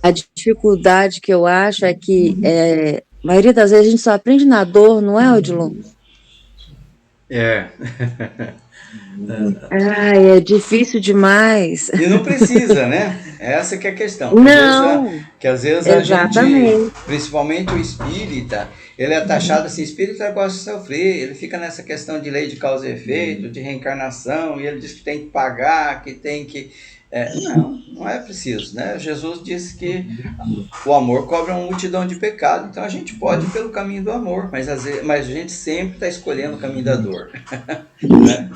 A dificuldade que eu acho é que a maioria das vezes a gente só aprende na dor, não é, Odilon? É. Ai, é difícil demais. E não precisa, né? Essa que é a questão. Não, Que às vezes a gente, exatamente. principalmente o espírita, ele é taxado assim, espírita gosta de sofrer, ele fica nessa questão de lei de causa e efeito, de reencarnação, e ele diz que tem que pagar, que tem que. Não, não é preciso, né? Jesus disse que o amor cobre uma multidão de pecados, então a gente pode ir pelo caminho do amor, mas, mas a gente sempre está escolhendo o caminho da dor, né?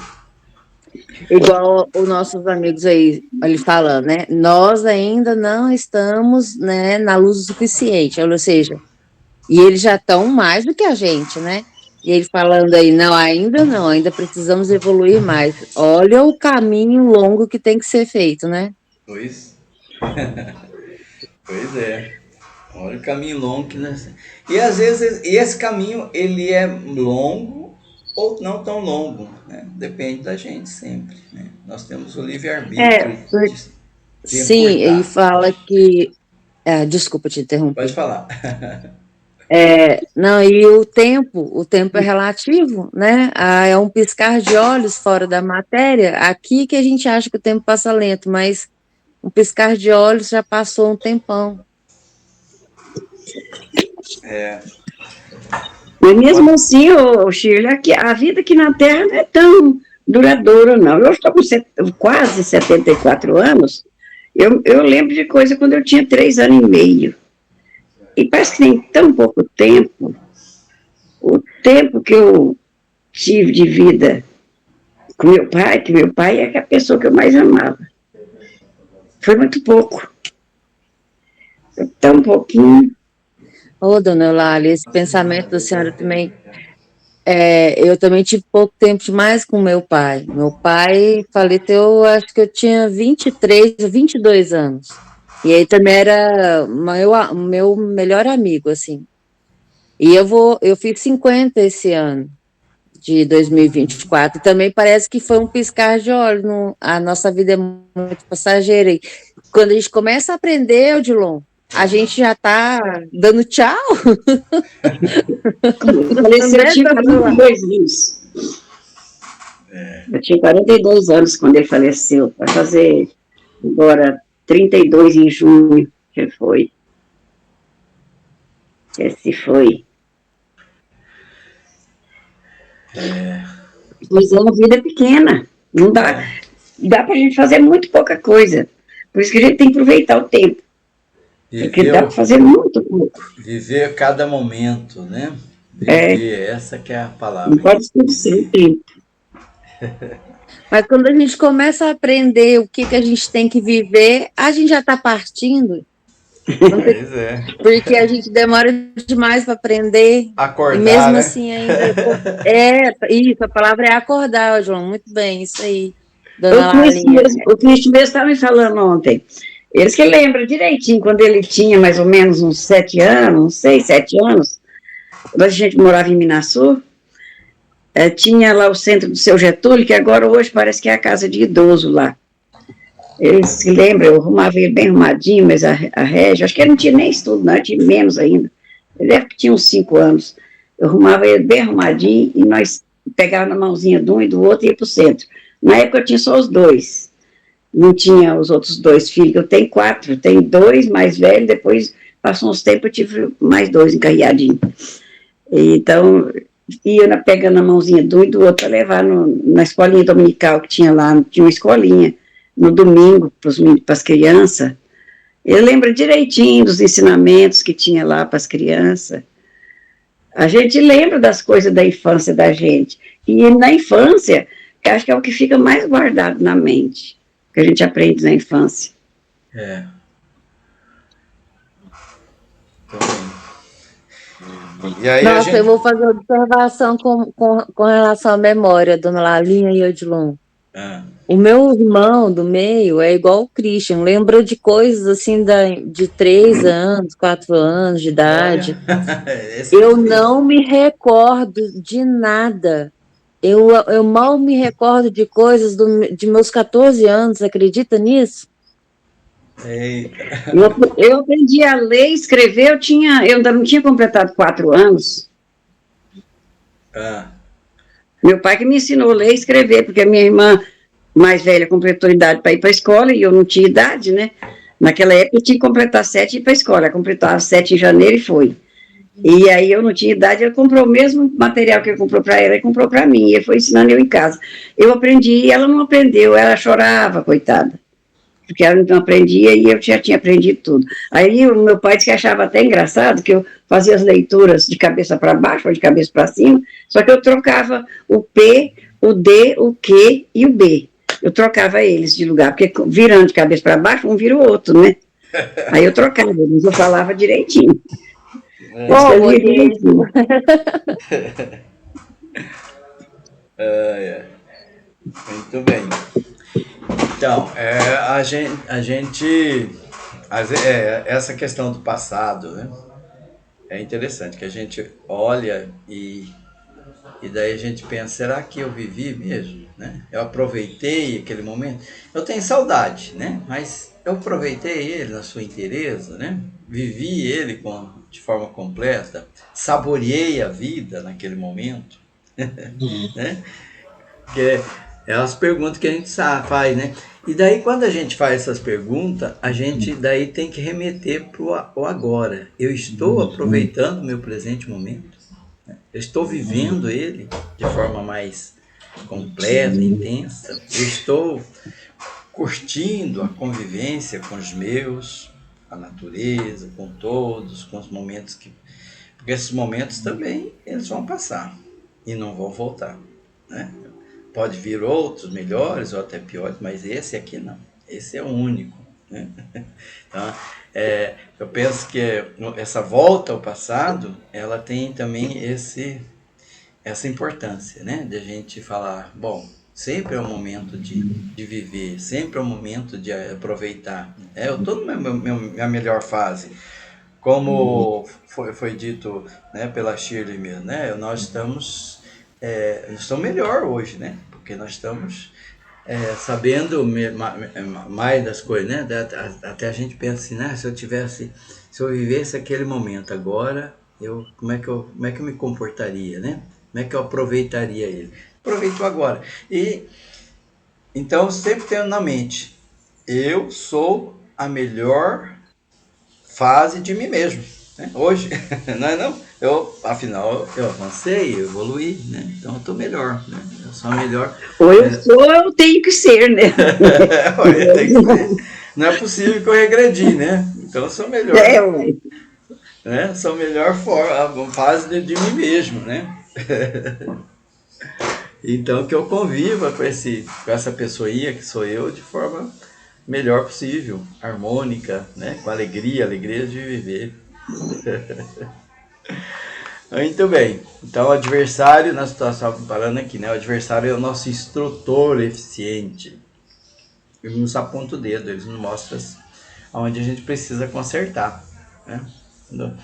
Igual os nossos amigos aí, ele falando, né? Nós ainda não estamos, né, na luz o suficiente, ou seja, e eles já estão mais do que a gente, né? E ele falando aí, não, ainda não, ainda precisamos evoluir mais. Olha o caminho longo que tem que ser feito, né? Pois, pois é. Olha o caminho longo que nós... E às vezes e esse caminho ele é longo ou não tão longo, né? Depende da gente sempre, né? Nós temos o É, livre-arbítrio de sim, ele encurtar. fala que. Desculpa te Pode interromper. falar. Não, e o tempo é relativo, né? É um piscar de olhos fora da matéria. Aqui que a gente acha que o tempo passa lento, mas um piscar de olhos já passou um tempão. É, Mas mesmo pode... assim, Sheila, a vida aqui na Terra não é tão duradoura, não. Eu estou com quase 74 anos. Eu lembro de coisa quando eu tinha 3 anos e meio. E parece que tem tão pouco tempo. O tempo que eu tive de vida com meu pai, que meu pai é a pessoa que eu mais amava. Foi muito pouco. Tão pouquinho. Ô, dona Eulália, esse pensamento da senhora também. Eu também tive pouco tempo demais com meu pai. Meu pai faleceu, acho que eu tinha 23, 22 anos. E ele também era meu melhor amigo, assim. E eu fiz 50 esse ano, de 2024. E também parece que foi um piscar de olhos. A nossa vida é muito passageira. E quando a gente começa a aprender, Odilon, a gente já está dando tchau, Faleceu, eu né, tinha dona Eulália? 42 anos. Eu tinha 42 anos quando ele faleceu. Vai fazer agora 32 em junho, que foi. Esse foi. Pois é, a vida é pequena. Não dá. É, Dá para a gente fazer muito pouca coisa. Por isso que a gente tem que aproveitar o tempo. Porque dá para viveu, fazer muito pouco. viver cada momento, né? É, Viver, essa que é a não palavra. pode esquecer o tempo. Mas quando a gente começa a aprender o que a gente tem que viver, a gente já está partindo, Pois é. porque a gente demora demais para aprender, e Acordar, mesmo né? assim ainda. Isso, a palavra é acordar, João, muito bem, isso aí, dona Lalinha. O Cristo mesmo estava me falando ontem. Eles que lembram direitinho, quando ele tinha mais ou menos uns 7 anos, uns 6, 7 anos, quando a gente morava em Minasul, tinha lá o centro do Seu Getúlio, que agora hoje parece que é a casa de idoso lá. Eles se lembram, eu arrumava ele bem arrumadinho, mas a Régia, acho que ele não tinha nem estudo, não, tinha menos ainda. Ele deve que tinha uns 5 anos. Eu arrumava ele bem arrumadinho e nós pegávamos na mãozinha de um e do outro e ia para o centro. Na época eu tinha só os dois, não tinha os outros dois filhos. Eu tenho 4, eu tenho 2 mais velhos, depois passou uns tempos eu tive mais 2 encarreadinhos. Então, ia pegando na mãozinha de um e do outro para levar na escolinha dominical que tinha lá, tinha uma escolinha no domingo para as crianças. Eu lembro direitinho dos ensinamentos que tinha lá para as crianças. A gente lembra das coisas da infância da gente. E na infância, eu acho que é o que fica mais guardado na mente, que a gente aprende na infância. É, também. E aí a Nossa, eu gente. vou fazer uma observação com relação à memória, dona Lalinha e Odilon. Ah, O meu irmão do meio é igual o Christian, lembra de coisas assim de 3 anos, 4 anos de olha, idade. esse é Eu difícil. não me recordo de nada. Eu mal me recordo de coisas de meus 14 anos, acredita nisso? Eita. Eu aprendi a ler e escrever, eu ainda não tinha completado 4 anos. Ah, Meu pai que me ensinou a ler e escrever, porque a minha irmã mais velha completou idade para ir para a escola e eu não tinha idade, né? Naquela época eu tinha que completar 7 e ir para a escola. Ela completava 7 em janeiro e foi. E aí eu não tinha idade, ela comprou o mesmo material que ele comprou para ela e comprou para mim. E ele foi ensinando eu em casa. Eu aprendi e ela não aprendeu, ela chorava, coitada. Porque ela não aprendia e eu já tinha aprendido tudo. Aí o meu pai disse que achava até engraçado que eu fazia as leituras de cabeça para baixo ou de cabeça para cima, só que eu trocava o P, o D, o Q e o B. Eu trocava eles de lugar, porque virando de cabeça para baixo, um vira o outro, né? Aí eu trocava, mas eu falava direitinho. Eu é. Ô, escrevia Monique, direitinho. É. Muito bem. Então, essa questão do passado, né? É interessante que a gente olha e daí a gente pensa, será que eu vivi mesmo, né? Eu aproveitei aquele momento? Eu tenho saudade, né? Mas eu aproveitei ele na sua inteireza, né? Vivi ele de forma completa, saboreei a vida naquele momento, né? Que é as perguntas que a gente faz, né? E daí quando a gente faz essas perguntas, a gente daí tem que remeter para o agora. Eu estou aproveitando o meu presente momento? Eu estou vivendo ele de forma mais completa, intensa? Eu estou curtindo a convivência com os meus, a natureza, com todos, com os momentos que... Porque esses momentos também, eles vão passar e não vão voltar, né? Pode vir outros melhores ou até piores, mas esse aqui não. Esse é o único, né? Então, eu penso que essa volta ao passado, ela tem também essa importância, né? De a gente falar, bom, sempre é o momento de viver, sempre é o momento de aproveitar. Eu estou na minha melhor fase. Como foi dito, né, pela Shirley mesmo, né? Nós estamos melhor hoje, né? Porque nós estamos sabendo mais das coisas, né? Até a gente pensa assim, né? Se eu vivesse aquele momento agora, como é que eu me comportaria, né? Como é que eu aproveitaria ele? Aproveito agora. E então sempre tendo na mente, eu sou a melhor fase de mim mesmo, né? Hoje, não é não? Afinal, eu avancei, eu evoluí, né? Então eu estou melhor, né? Eu sou a melhor. Ou eu sou, ou eu tenho que ser, né? Tem que ser. Não é possível que eu regredi, né? Então eu sou melhor, Ué. né? Sou a melhor fase de mim mesmo, né? Então que eu conviva com essa pessoinha que sou eu de forma melhor possível, harmônica, né? Com alegria de viver. Muito bem. Então, o adversário, nós estamos falando aqui, né? O adversário é o nosso instrutor eficiente. Ele nos aponta o dedo, ele nos mostra onde a gente precisa consertar, né? Então,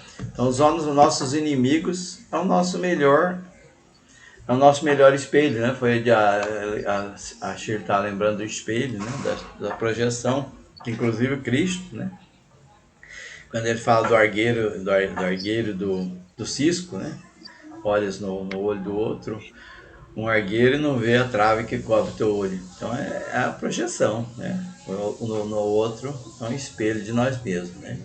os nossos inimigos é o nosso melhor espelho, né? Foi a Shir está lembrando do espelho, né? Da projeção, que inclusive o Cristo, né? Quando ele fala do argueiro do cisco, né? Olhas no olho do outro, um argueiro e não vê a trave que cobre teu olho. Então é a projeção, né? No outro é um espelho de nós mesmos, né?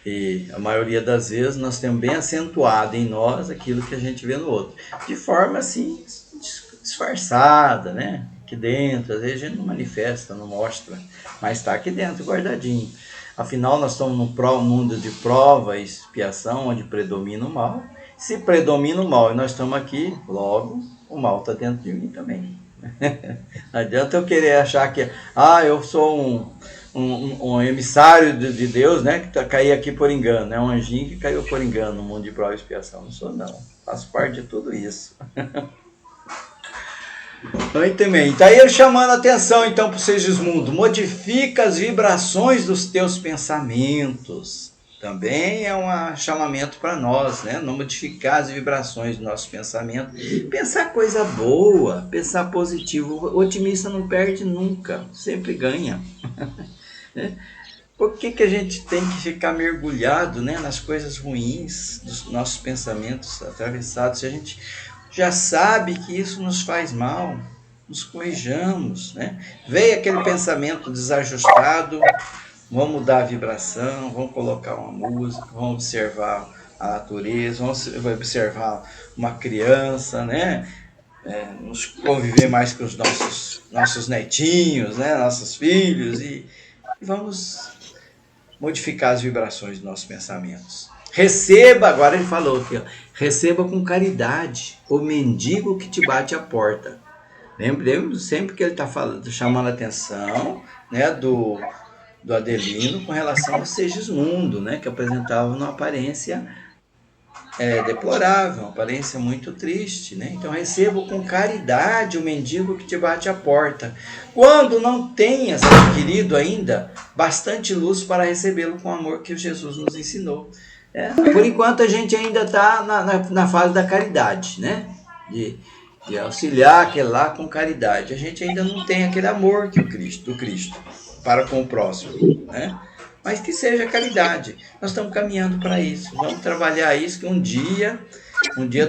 E a maioria das vezes nós temos bem acentuado em nós aquilo que a gente vê no outro, de forma assim disfarçada, né? Aqui dentro, às vezes a gente não manifesta, não mostra, mas está aqui dentro guardadinho. Afinal, nós estamos num mundo de prova e expiação, onde predomina o mal. Se predomina o mal e nós estamos aqui, logo o mal está dentro de mim também. Não adianta eu querer achar que eu sou um emissário de Deus, né, que caiu aqui por engano, né, um anjinho que caiu por engano no mundo de prova e expiação. Não sou, não. Faço parte de tudo isso. Muito bem. Está aí ele chamando a atenção então para o Segismundo. Modifica as vibrações dos teus pensamentos. Também é um chamamento para nós, né? Não modificar as vibrações do nosso pensamento. Pensar coisa boa, pensar positivo. O otimista não perde nunca, sempre ganha. né? Por que a gente tem que ficar mergulhado, né, nas coisas ruins dos nossos pensamentos atravessados? Se a gente já sabe que isso nos faz mal, nos corrijamos, né? Veio aquele pensamento desajustado, vamos mudar a vibração, vamos colocar uma música, vamos observar a natureza, vamos observar uma criança, né? Nos conviver mais com os nossos netinhos, né? Nossos filhos e vamos modificar as vibrações dos nossos pensamentos. Receba, agora ele falou aqui, ó, receba com caridade o mendigo que te bate a porta. Lembremos sempre que ele está chamando a atenção, né, do Adelino com relação ao Segismundo, né, que apresentava uma aparência deplorável, uma aparência muito triste, né? Então receba com caridade o mendigo que te bate a porta, quando não tenhas adquirido ainda bastante luz para recebê-lo com o amor que Jesus nos ensinou. Por enquanto a gente ainda está na fase da caridade, né? De auxiliar aquele lá com caridade. A gente ainda não tem aquele amor que do Cristo para com o próximo, né? Mas que seja caridade. Nós estamos caminhando para isso. Vamos trabalhar isso, que um dia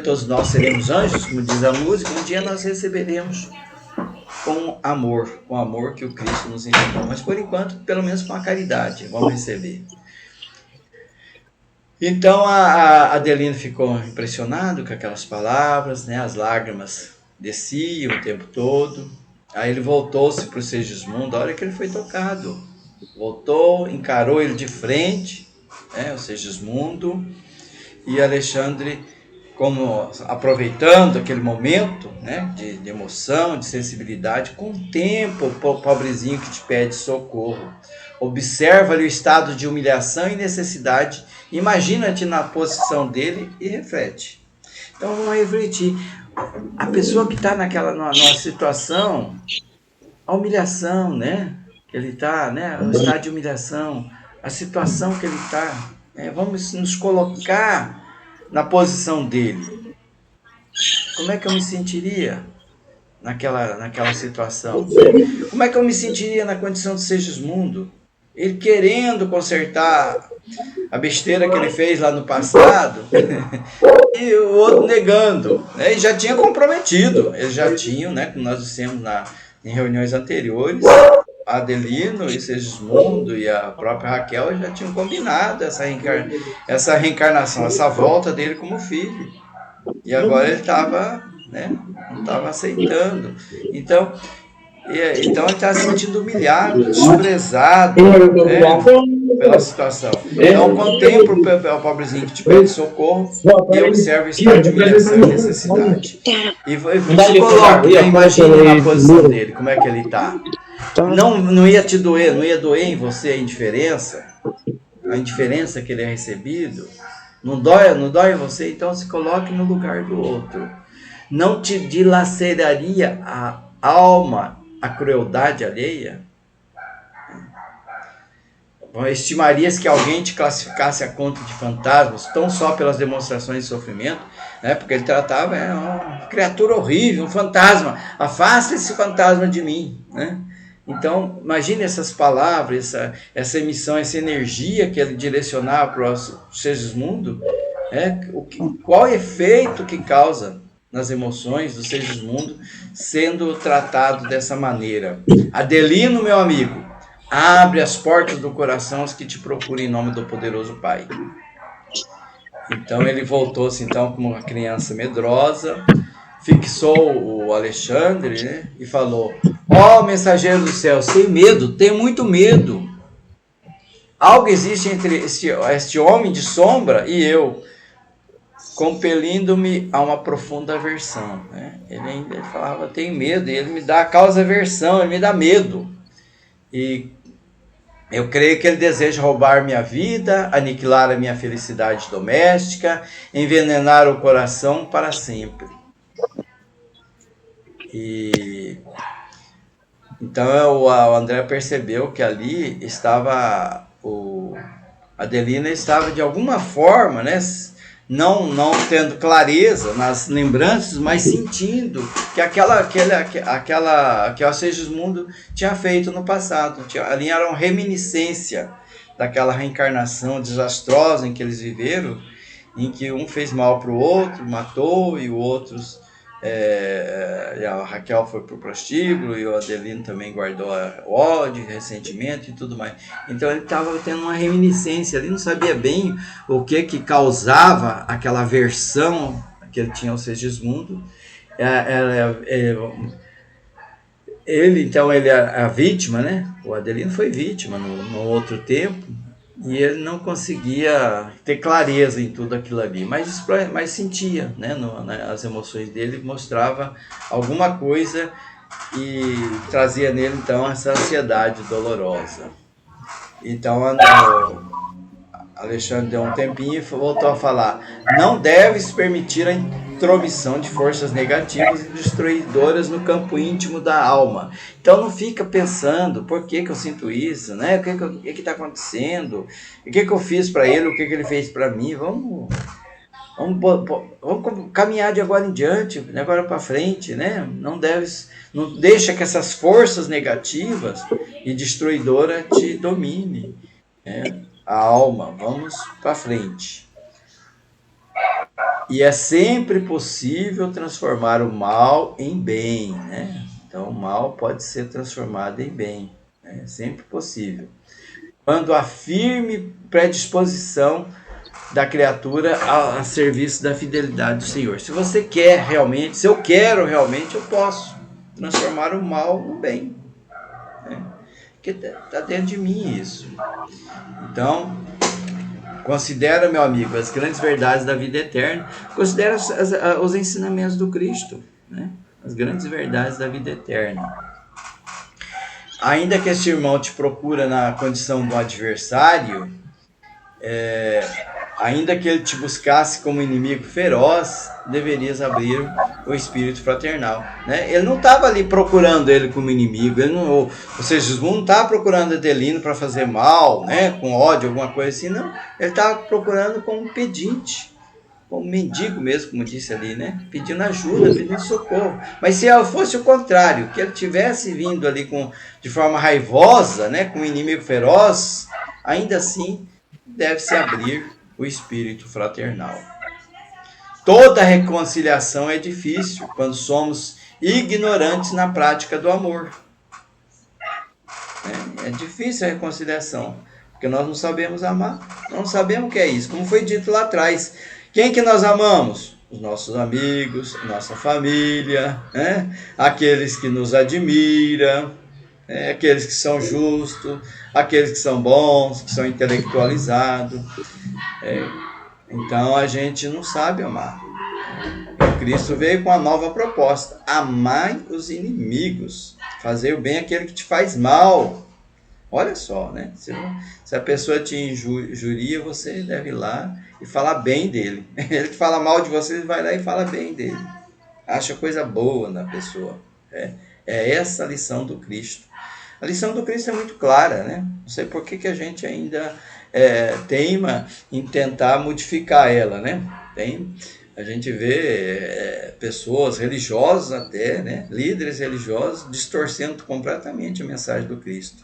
todos nós seremos anjos, como diz a música, um dia nós receberemos com o amor que o Cristo nos ensinou. Mas por enquanto, pelo menos com a caridade, vamos receber. Então a Adelino ficou impressionado com aquelas palavras, né? As lágrimas desciam o tempo todo. Aí ele voltou-se para o Segismundo, a hora que ele foi tocado. Voltou, encarou ele de frente, né, o Segismundo, e Alexandre, como aproveitando aquele momento, né, de emoção, de sensibilidade, contempla o pobrezinho que te pede socorro, observa-lhe o estado de humilhação e necessidade, imagina-te na posição dele e reflete. Então vamos refletir. A pessoa que está numa situação, a humilhação, né? Que ele está, né? O estado de humilhação, a situação que ele está. Vamos nos colocar na posição dele. Como é que eu me sentiria naquela situação? Como é que eu me sentiria na condição de Segismundo? Ele querendo consertar a besteira que ele fez lá no passado e o outro negando, né? E já tinha comprometido, eles já tinham, né? Como nós dissemos em reuniões anteriores, Adelino e Segismundo e a própria Raquel já tinham combinado essa reencarnação, essa volta dele como filho. E agora ele estava, né, não estava aceitando. Então ele estava se sentindo humilhado, desprezado, né, pela situação. Então contempla o pobrezinho que te pede socorro e observa o estado de humilhação e necessidade. E se coloca, imagine na posição dele, como é que ele está. Não ia te doer, não ia doer em você a indiferença que ele é recebido, não dói em você, então se coloque no lugar do outro. Não te dilaceraria a alma a crueldade alheia? Estimarias que alguém te classificasse a conta de fantasmas, tão só pelas demonstrações de sofrimento, né? Porque ele tratava uma criatura horrível, um fantasma, afasta esse fantasma de mim, né? Então, imagine essas palavras, essa emissão, essa energia que ele direcionava para o Segismundo, qual o efeito que causa nas emoções do Segismundo sendo tratado dessa maneira. Adelino, meu amigo, abre as portas do coração aos que te procuram em nome do poderoso Pai. Então ele voltou-se então como uma criança medrosa, fixou o Alexandre, né, e falou: ó mensageiro do céu, sem medo, tenho muito medo. Algo existe entre este homem de sombra e eu, compelindo-me a uma profunda aversão. Né? Ele falava, tenho medo, e ele me dá a causa aversão, ele me dá medo. E eu creio que ele deseja roubar minha vida, aniquilar a minha felicidade doméstica, envenenar o coração para sempre. E então o André percebeu que ali estava Adelina estava de alguma forma, né, não tendo clareza nas lembranças, mas sentindo que que o Segismundo tinha feito no passado. Ali era uma reminiscência daquela reencarnação desastrosa em que eles viveram, em que um fez mal para o outro, matou, e o outro... a Raquel foi pro prostíbulo, e o Adelino também guardou ódio, ressentimento e tudo mais. Então ele estava tendo uma reminiscência ali, não sabia bem o que causava aquela aversão que ele tinha ao Segismundo. Ele é a vítima, né? O Adelino foi vítima no outro tempo, e ele não conseguia ter clareza em tudo aquilo ali, mas sentia, né? As emoções dele mostrava alguma coisa e trazia nele então essa ansiedade dolorosa. Então Alexandre deu um tempinho e voltou a falar: não deves permitir a intromissão de forças negativas e destruidoras no campo íntimo da alma. Então não fica pensando, por que eu sinto isso, né? O que está acontecendo? O que eu fiz para ele? O que ele fez para mim? Vamos caminhar de agora em diante, de agora para frente, né? Não deixa que essas forças negativas e destruidoras te dominem, né? A alma, vamos para frente. E é sempre possível transformar o mal em bem, né? Então o mal pode ser transformado em bem, né? É sempre possível. Quando há firme predisposição da criatura a serviço da fidelidade do Senhor. Se você quer realmente, se eu quero realmente, eu posso transformar o mal no bem, né? Porque está dentro de mim isso. Então, considera, meu amigo, as grandes verdades da vida eterna. Considera os ensinamentos do Cristo, né? As grandes verdades da vida eterna. Ainda que este irmão te procura na condição do adversário, ainda que ele te buscasse como inimigo feroz, deverias abrir o espírito fraternal, né? Ele não estava ali procurando ele como inimigo, ou seja, Jesus não estava procurando Adelino para fazer mal, né? Com ódio, alguma coisa assim, não. Ele estava procurando como pedinte, como mendigo mesmo, como disse ali, né? Pedindo ajuda, pedindo socorro. Mas se fosse o contrário, que ele tivesse vindo ali de forma raivosa, né? Com um inimigo feroz, ainda assim deve-se abrir o espírito fraternal. Toda reconciliação é difícil quando somos ignorantes na prática do amor. É difícil a reconciliação, porque nós não sabemos amar, não sabemos o que é isso. Como foi dito lá atrás, quem que nós amamos? Os nossos amigos, nossa família, né? Aqueles que nos admiram, aqueles que são justos, aqueles que são bons, que são intelectualizados. Então a gente não sabe amar. O Cristo veio com a nova proposta: amai os inimigos, fazer o bem àquele que te faz mal. Olha só, né? Se a pessoa te injuria, você deve ir lá e falar bem dele. Ele que fala mal de você, vai lá e fala bem dele. Acha coisa boa na pessoa. É essa a lição do Cristo. A lição do Cristo é muito clara, né? Não sei por que a gente ainda teima em tentar modificar ela, né? A gente vê pessoas religiosas até, né? Líderes religiosos, distorcendo completamente a mensagem do Cristo.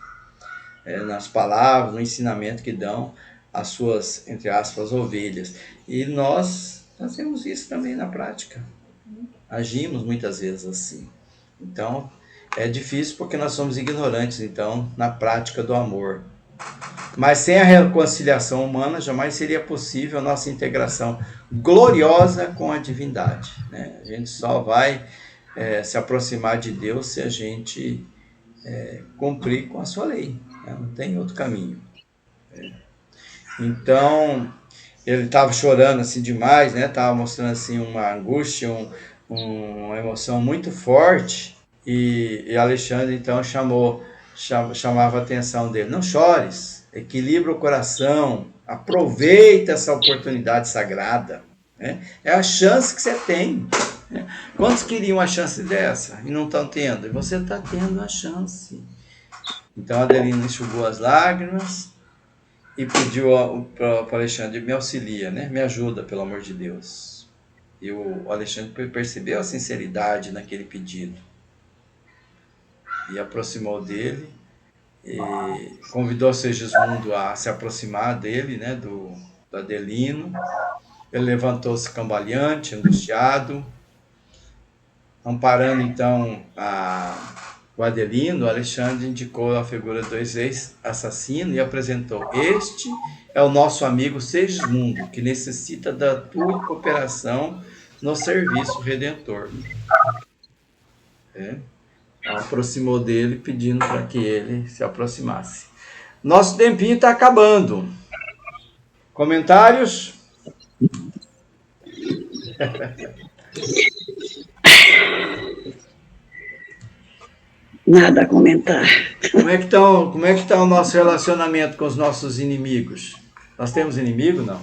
Nas palavras, no ensinamento que dão às suas, entre aspas, ovelhas. E nós fazemos isso também na prática. Agimos muitas vezes assim. Então, é difícil porque nós somos ignorantes, então, na prática do amor. Mas sem a reconciliação humana, jamais seria possível a nossa integração gloriosa com a divindade, né? A gente só vai se aproximar de Deus se a gente cumprir com a sua lei, né? Não tem outro caminho. Então, ele estava chorando assim demais, né? Estava mostrando assim uma angústia, uma emoção muito forte. E Alexandre então chamava a atenção dele: não chores, equilibra o coração, aproveita essa oportunidade sagrada, né? É a chance que você tem, né? Quantos queriam a chance dessa e não estão tendo? E você está tendo a chance. Então Adelino enxugou as lágrimas e pediu para o Alexandre: me auxilia, né? Me ajuda, pelo amor de Deus. E o Alexandre percebeu a sinceridade naquele pedido e aproximou dele e convidou o Segismundo a se aproximar dele, né? Do Adelino. Ele levantou-se cambaleante, angustiado, amparando então o Adelino. O Alexandre indicou a figura do ex-assassino e apresentou: este é o nosso amigo Segismundo, que necessita da tua cooperação no serviço redentor. Aproximou dele, pedindo para que ele se aproximasse. Nosso tempinho está acabando. Comentários? Nada a comentar. Como é que tá o nosso relacionamento com os nossos inimigos? Nós temos inimigo, não?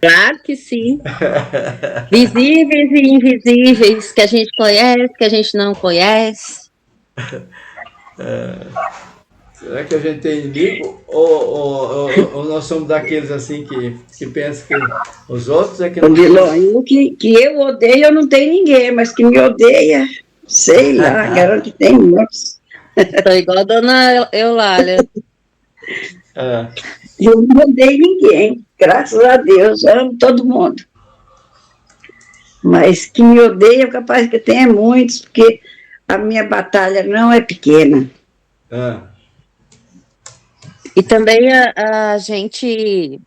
Claro que sim. Visíveis e invisíveis, que a gente conhece, que a gente não conhece. Será que a gente tem inimigo? Ou nós somos daqueles assim que pensam que os outros é que não... Que eu odeio, eu não tenho ninguém, mas que me odeia, sei lá, garanto que tem muitos. Estou igual a dona Eulália. Eu não odeio ninguém, graças a Deus, amo todo mundo. Mas que me odeia, capaz que tenha muitos, porque a minha batalha não é pequena. E também a gente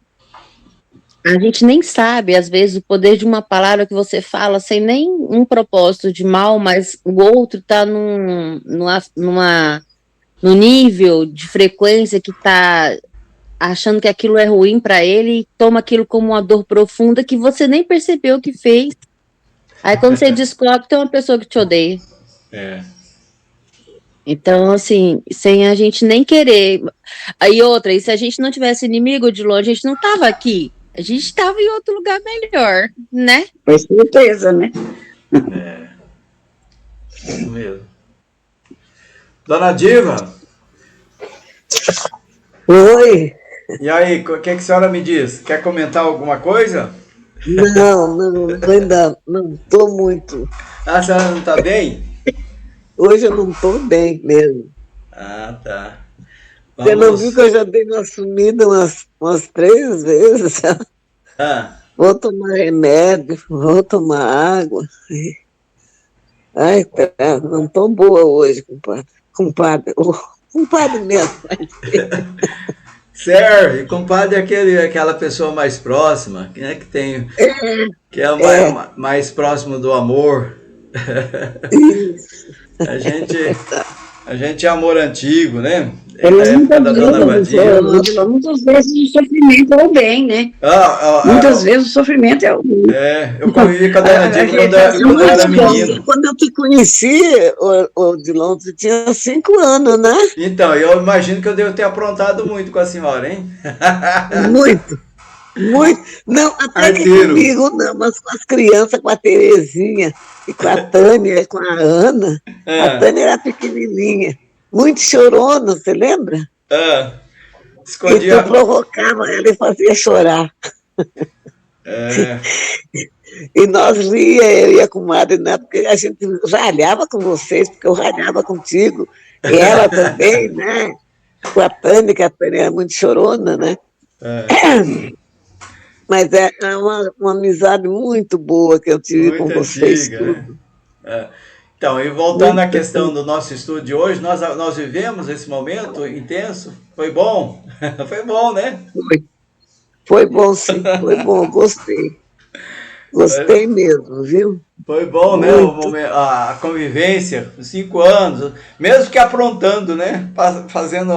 nem sabe, às vezes, o poder de uma palavra que você fala sem nem um propósito de mal, mas o outro está num nível de frequência que está achando que aquilo é ruim para ele e toma aquilo como uma dor profunda que você nem percebeu que fez. Aí quando você descobre, tem uma pessoa que te odeia. Então, assim, sem a gente nem querer. Aí outra, e se a gente não tivesse inimigo de longe, a gente não estava aqui. A gente estava em outro lugar melhor, né? Com certeza, né? Isso mesmo. Dona Diva? Oi. E aí, o que a senhora me diz? Quer comentar alguma coisa? Não, ainda não estou muito. A senhora não está bem? Hoje eu não estou bem mesmo. Tá. Você não viu que eu já dei uma sumida umas 3 vezes? Vou tomar remédio, vou tomar água. Ai, não estou boa hoje, compadre. Compadre mesmo. Serve, compadre é aquela pessoa mais próxima, né, que é o mais próximo do amor. Isso. A gente é amor antigo, né? Muitas vezes o sofrimento é o bem, né? Muitas vezes o sofrimento é o bem. Eu convivi com a Dona Diva quando eu era menino. Quando eu te conheci, Odilon, tu tinha 5 anos, né? Então, eu imagino que eu devo ter aprontado muito com a senhora, hein? Muito. Não, até que comigo não, mas com as crianças, com a Terezinha e com a Tânia, com a Ana. A Tânia era pequenininha, muito chorona, você lembra? Escondia. Então provocava ela e fazia chorar. E nós ria, eu e a comadre, né? Porque a gente ralhava com vocês, porque eu ralhava contigo. E ela também, né? Com a Tânia, que a Tânia era muito chorona, né? Mas é uma amizade muito boa que eu tive muito com vocês. Tudo. Então, e voltando à questão do nosso estudo de hoje, nós vivemos esse momento intenso. Foi bom? Foi bom, né? Foi bom, sim. Foi bom, gostei. Gostei mesmo, viu? Foi bom, muito. Né? A convivência, 5 anos, mesmo que aprontando, né? Fazendo,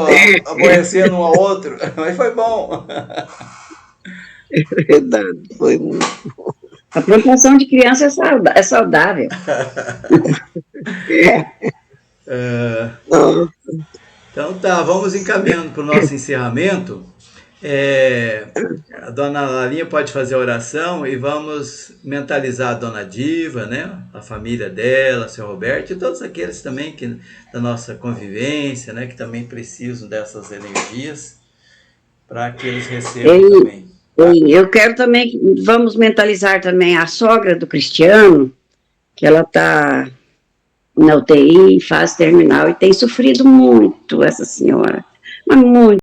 aborrecendo um ao outro, mas foi bom. É verdade, foi muito bom. A proteção de criança é saudável. Então tá, vamos encaminhando para o nosso encerramento. A dona Lalinha pode fazer a oração e vamos mentalizar a dona Diva, né? A família dela, seu Roberto e todos aqueles também da nossa convivência, né? Que também precisam dessas energias para que eles recebam também. Eu quero também, vamos mentalizar também a sogra do Cristiano, que ela está na UTI, em fase terminal, e tem sofrido muito, essa senhora, mas muito.